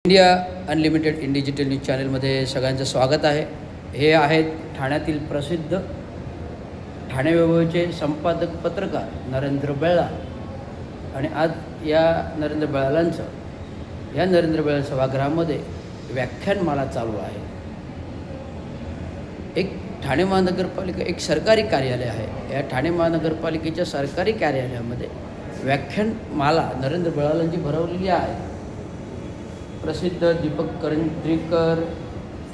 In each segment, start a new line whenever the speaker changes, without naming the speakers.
India unlimited in digital news चॅनलमध्ये सगळ्यांचं स्वागत आहे. हे आहेत ठाण्यातील प्रसिद्ध ठाणे वैभवचे संपादक पत्रकार नरेंद्र बेळलाल. आणि आज या नरेंद्र बेळलाल सभागृहामध्ये व्याख्यानमाला चालू आहे. एक ठाणे महानगरपालिका एक सरकारी कार्यालय आहे. या ठाणे महानगरपालिकेच्या सरकारी कार्यालयामध्ये व्याख्यानमाला नरेंद्र बेळलालांची भरवलेली आहे. प्रसिद्ध दीपक करंदीकर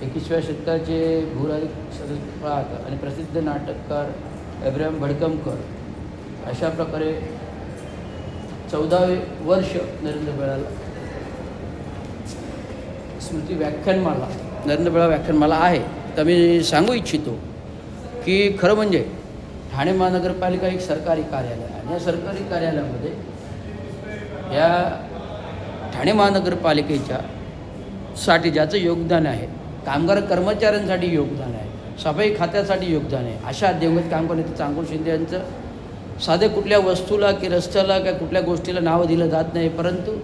21व्या शतकाचे भूराधिक सदस्य आणि प्रसिद्ध नाटककार अब्राहम भडकमकर अशा प्रकारे 14वे वर्ष नरेंद्र बेळलाल स्मृती व्याख्यानमाला नरेंद्र बेळलाल व्याख्यानमाला आहे. तर मी सांगू इच्छितो की खरं म्हणजे ठाणे महानगरपालिका एक सरकारी कार्यालय आहे. आणि या सरकारी कार्यालयामध्ये या ठाणे महानगरपालिकेच्या साठी ज्याचं योगदान आहे, कामगार कर्मचाऱ्यांसाठी योगदान आहे, सफाई खात्यासाठी योगदान आहे, अशा दिवंगत कामगार नेते चांगुल शिंदे यांचं साधे कुठल्या वस्तूला की रस्त्याला किंवा कुठल्या गोष्टीला नाव दिलं जात नाही. परंतु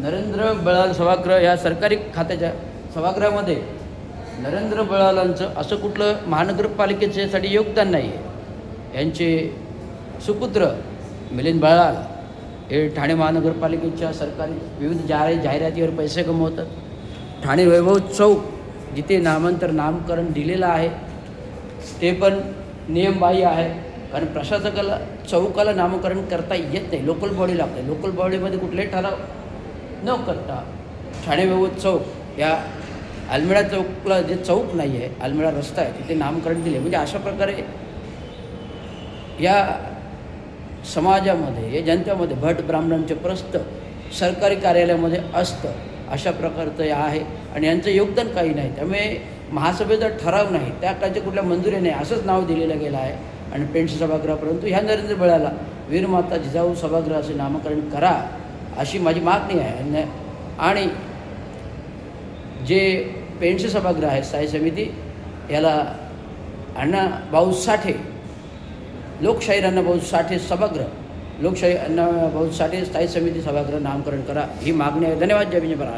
नरेंद्र बेळलाल सभागृह या सरकारी खात्याच्या सभागृहामध्ये नरेंद्र बेळलालांचं असं कुठलं महानगरपालिकेच्यासाठी योगदान नाही आहे. यांचे सुपुत्र मिलिंद बेळलाल हे ठाणे महानगरपालिकेच्या सरकारी विविध जाहिरातीवर पैसे कमवतात. ठाणे वैभव चौक जिथे नामकरण दिलेलं आहे ते पण नियमबाह्य आहे. कारण प्रशासकाला चौकाला नामकरण करता येत नाही, लोकल बॉडी लागते. लोकल बॉडीमध्ये कुठलेही ठराव न करता ठाणे वैभव चौक या आलमेळा चौकला जे चौक नाही आहे, आलमेळा रस्ता आहे, तिथे नामकरण दिले. म्हणजे अशा प्रकारे या समाजामध्ये या जनतेमध्ये भट ब्राह्मणांचे प्रस्थ सरकारी कार्यालयामध्ये असतं, अशा प्रकारचं हे आहे. आणि यांचं योगदान काही नाही. त्यामुळे महासभेचा ठराव नाही, त्या काळच्या कुठल्या मंजुरी नाही, असंच नाव दिलेलं गेलं आहे. आणि पेंड्स सभागृह, परंतु ह्या नरेंद्र बेळलाला वीरमाता जिजाऊ सभागृह असे नामकरण करा अशी माझी मागणी आहे. आणि जे पेंड्स सभागृह आहे स्थायी समिती, याला अण्णाभाऊ साठे लोकशाही अण्णाभाऊ साठे सभागृह, लोकशाही अण्णाभाऊ साठे स्थायी समिती सभागृह नामकरण करा, ही मागणी आहे. धन्यवाद. जय भीम, जय भारत.